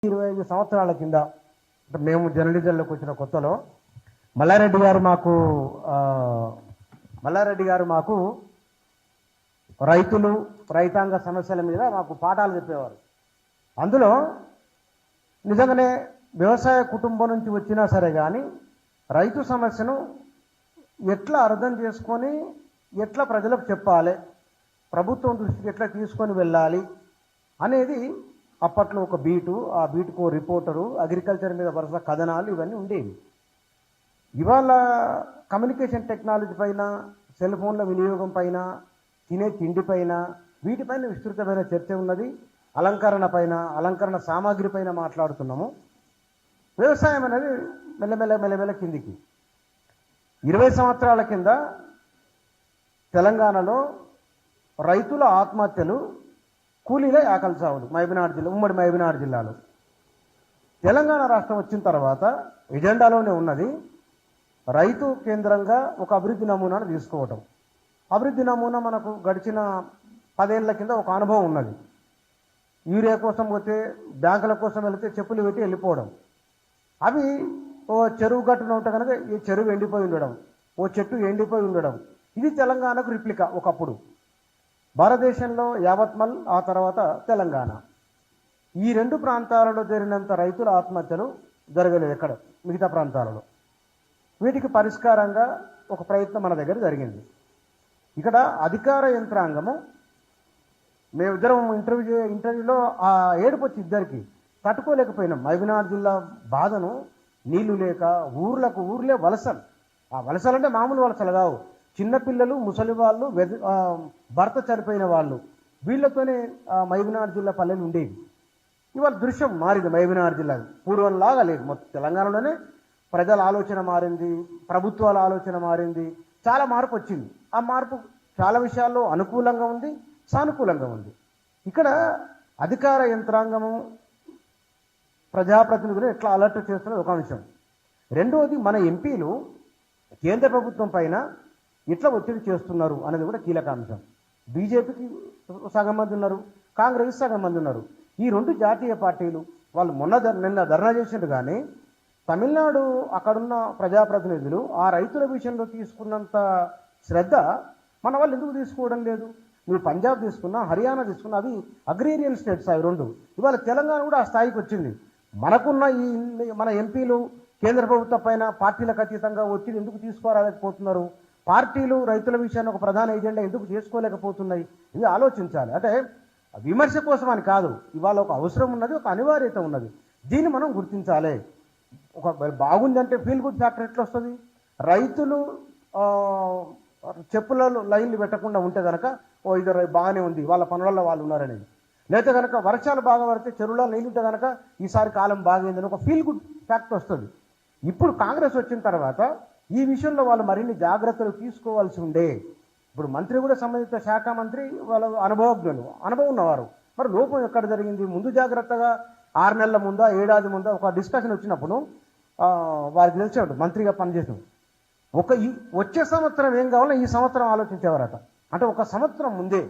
25 సంవత్సరాల కింద మేము జర్నలిజంలోకి వచ్చిన కొత్తలో మల్లారెడ్డి గారు మాకు రైతులు రైతాంగ సమస్యల మీద మాకు పాఠాలు చెప్పేవారు. అందులో నిజంగానే వ్యవసాయ కుటుంబం నుంచి వచ్చినా సరే కానీ రైతు సమస్యను ఎట్లా అర్థం చేసుకొని ఎట్లా ప్రజలకు చెప్పాలి, ప్రభుత్వం దృష్టికి ఎట్లా తీసుకొని వెళ్ళాలి అనేది అప్పట్లో ఒక బీటు, ఆ బీటుకు రిపోర్టరు, అగ్రికల్చర్ మీద వరుస కథనాలు ఇవన్నీ ఉండేవి. ఇవాళ కమ్యూనికేషన్ టెక్నాలజీ పైన, సెల్ ఫోన్ల వినియోగం పైన, తినే తిండి పైన, వీటిపైన విస్తృతమైన చర్చ ఉన్నది. అలంకరణ సామాగ్రి పైన మాట్లాడుతున్నాము. వ్యవసాయం అనేది మెల్లమెల్ల కిందికి 20 సంవత్సరాల కింద తెలంగాణలో రైతుల ఆత్మహత్యలు, కూలీల ఆకలి సావులు ఉమ్మడి మహబూబ్నగర్ జిల్లాలో. తెలంగాణ రాష్ట్రం వచ్చిన తర్వాత ఎజెండాలోనే ఉన్నది రైతు కేంద్రంగా ఒక అభివృద్ధి నమూనాను తీసుకోవటం. అభివృద్ధి నమూనా మనకు గడిచిన 10 ఏళ్ల కింద ఒక అనుభవం ఉన్నది. యూరియా కోసం పోతే, బ్యాంకుల కోసం వెళితే చెప్పులు పెట్టి వెళ్ళిపోవడం. అవి ఓ చెరువు గట్టున ఉంటే కనుక ఈ చెరువు ఎండిపోయి ఉండడం, ఓ చెట్టు ఎండిపోయి ఉండడం. ఇది తెలంగాణకు రిప్లికా. ఒకప్పుడు భారతదేశంలో యావత్మల్, ఆ తర్వాత తెలంగాణ, ఈ 2 ప్రాంతాలలో జరిగినంత రైతుల ఆత్మహత్యలు జరగలేదు ఎక్కడ మిగతా ప్రాంతాలలో. వీటికి పరిష్కారంగా ఒక ప్రయత్నం మన దగ్గర జరిగింది. ఇక్కడ అధికార యంత్రాంగము, మేమిద్దరం ఇంటర్వ్యూలో ఆ ఏడుపు వచ్చి ఇద్దరికి తట్టుకోలేకపోయినాం. మహబూబ్నగర్ జిల్లా బాధను, నీళ్లు లేక ఊర్లే వలసలు. ఆ వలసలు అంటే మామూలు వలసలు కావు. చిన్నపిల్లలు, ముసలి వాళ్ళు, భర్త చనిపోయిన వాళ్ళు, వీళ్ళతోనే మహబూబ్నగర్ జిల్లా పల్లెలు ఉండేవి. ఇవాళ దృశ్యం మారింది. మహబూబ్నగర్ జిల్లా పూర్వంలాగా లేదు. మొత్తం తెలంగాణలోనే ప్రజల ఆలోచన మారింది, ప్రభుత్వాల ఆలోచన మారింది, చాలా మార్పు వచ్చింది. ఆ మార్పు చాలా విషయాల్లో అనుకూలంగా ఉంది, సానుకూలంగా ఉంది. ఇక్కడ అధికార యంత్రాంగము, ప్రజాప్రతినిధులు ఎట్లా అలర్ట్ చేస్తున్నది ఒక అంశం. రెండవది, మన ఎంపీలు కేంద్ర ప్రభుత్వం పైన ఎట్లా ఒత్తిడి చేస్తున్నారు అనేది కూడా కీలక అంశం. బీజేపీకి సగం మంది ఉన్నారు, కాంగ్రెస్ సగం మంది ఉన్నారు. ఈ 2 జాతీయ పార్టీలు వాళ్ళు నిన్న ధర్నా చేసిండ్రు. కానీ తమిళనాడు అక్కడున్న ప్రజాప్రతినిధులు ఆ రైతుల విషయంలో తీసుకున్నంత శ్రద్ధ మన వాళ్ళు ఎందుకు తీసుకోవడం లేదు? నువ్వు పంజాబ్ తీసుకున్నా, హర్యానా తీసుకున్నా, అవి అగ్రేరియన్ స్టేట్స్ అవి 2. ఇవాళ తెలంగాణ కూడా ఆ స్థాయికి వచ్చింది. మనకున్న మన ఎంపీలు కేంద్ర ప్రభుత్వం పైన పార్టీలకు అతీతంగా ఒత్తిడి ఎందుకు తీసుకోలేకపోతున్నారు? పార్టీలు రైతుల విషయాన్ని ఒక ప్రధాన ఎజెండా ఎందుకు చేసుకోలేకపోతున్నాయి? ఇది ఆలోచించాలి. అంటే విమర్శ కోసం అని కాదు, ఇవాళ ఒక అవసరం ఉన్నది, ఒక అనివార్యత ఉన్నది. దీన్ని మనం గుర్తించాలి. ఒక బాగుందంటే ఫీల్ గుడ్ ఫ్యాక్టర్ ఎట్లా వస్తుంది? రైతులు చెప్పుల లైన్లు పెట్టకుండా ఉంటే కనుక ఇది బాగానే ఉంది, వాళ్ళ పనులలో వాళ్ళు ఉన్నారనేది. లేకపోతే కనుక వర్షాలు బాగా పడితే చెరువులో నీళ్ళు ఉంటే కనుక ఈసారి కాలం బాగైందని ఒక ఫీల్ గుడ్ ఫ్యాక్ట్ వస్తుంది. ఇప్పుడు కాంగ్రెస్ వచ్చిన తర్వాత ఈ విషయంలో వాళ్ళు మరిన్ని జాగ్రత్తలు తీసుకోవాల్సి ఉండే. ఇప్పుడు మంత్రి కూడా సంబంధిత శాఖ మంత్రి వాళ్ళ అనుభవం ఉన్నవారు. మరి లోపం ఎక్కడ జరిగింది? ముందు జాగ్రత్తగా 6 నెలల ముందా, ఏడాది ముందా ఒక డిస్కషన్ వచ్చినప్పుడు వారికి తెలిసేవాడు మంత్రిగా పనిచేసిన వచ్చే సంవత్సరం ఏం కావాలో ఈ సంవత్సరం ఆలోచించేవారట. అంటే ఒక సంవత్సరం ముందే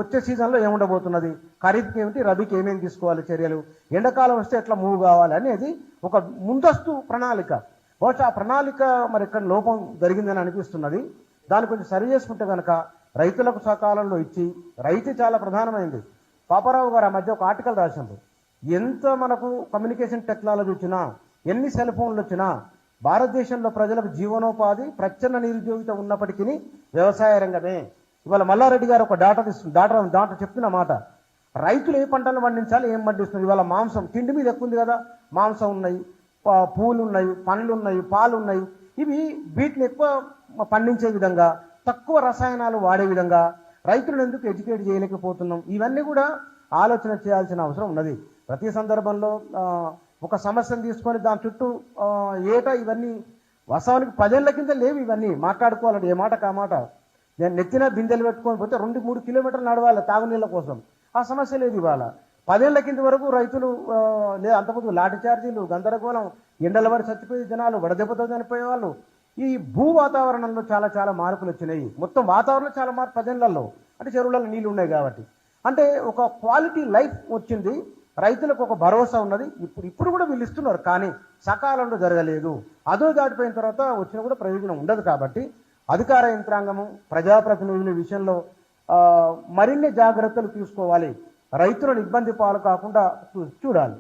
వచ్చే సీజన్లో ఏముండబోతున్నది, ఖరీఫ్కి ఏమిటి, రబీకి ఏమేమి తీసుకోవాలి చర్యలు, ఎండాకాలం వస్తే ఎట్లా మూవ్ కావాలి అనేది ఒక ముందస్తు ప్రణాళిక. బహుశా ఆ ప్రణాళిక మరి ఇక్కడ లోపం జరిగిందని అనిపిస్తున్నది. దాన్ని కొంచెం సరి చేసుకుంటే కనుక రైతులకు సకాలంలో ఇచ్చి, రైతు చాలా ప్రధానమైంది. పాపారావు గారు ఆ మధ్య ఒక ఆర్టికల్ రాసినారు. ఎంత మనకు కమ్యూనికేషన్ టెక్నాలజీ వచ్చినా, ఎన్ని సెల్ ఫోన్లు వచ్చినా, భారతదేశంలో ప్రజలకు జీవనోపాధి, ప్రచ్ఛన్న నిరుద్యోగిత ఉన్నప్పటికీ వ్యవసాయ రంగమే. ఇవాళ మల్లారెడ్డి గారు ఒక డాటా చెప్తున్న మాట, రైతులు ఏ పంటలు పండించాలి, ఏం పండిస్తున్నారు. ఇవాళ మాంసం తిండి మీద ఎక్కువ ఉంది కదా, మాంసం ఉన్నాయి, పూలు ఉన్నాయి, పండ్లు ఉన్నాయి, పాలు ఉన్నాయి. ఇవి వీటిని ఎక్కువ పండించే విధంగా, తక్కువ రసాయనాలు వాడే విధంగా రైతులను ఎందుకు ఎడ్యుకేట్ చేయలేకపోతున్నాం? ఇవన్నీ కూడా ఆలోచన చేయాల్సిన అవసరం ఉన్నది. ప్రతి సందర్భంలో ఒక సమస్యను తీసుకొని దాని చుట్టూ ఏటా ఇవన్నీ వాస్తవానికి 10 ఏళ్ల కింద లేవు. ఇవన్నీ మాట్లాడుకోవాలంటే ఏ మాట కా మాట. నేను నెత్తిన బిందెలు పెట్టుకొని పోతే 2-3 కిలోమీటర్లు నడవాలి తాగునీళ్ళ కోసం. ఆ సమస్య లేదు. ఇవాళ 10 ఏళ్ల కింద వరకు రైతులు అంతకుముందు లాఠీ చార్జీలు, గందరగోళం, ఎండల వరకు చచ్చిపోయే జనాలు, వడదెబ్బతో చనిపోయే వాళ్ళు. ఈ భూ వాతావరణంలో చాలా మార్పులు వచ్చినాయి. మొత్తం వాతావరణంలో చాలా మార్పు 10 ఏళ్లలో. అంటే చెరువులలో నీళ్ళు ఉన్నాయి కాబట్టి, అంటే ఒక క్వాలిటీ లైఫ్ వచ్చింది. రైతులకు ఒక భరోసా ఉన్నది. ఇప్పుడు కూడా వీళ్ళు ఇస్తున్నారు, కానీ సకాలంలో జరగలేదు. అదో దాటిపోయిన తర్వాత వచ్చినా కూడా ప్రయోజనం ఉండదు. కాబట్టి అధికార యంత్రాంగము ప్రజాప్రతినిధుల విషయంలో మరిన్ని జాగ్రత్తలు తీసుకోవాలి. రైతులను ఇబ్బంది పాలు కాకుండా చూడాలి.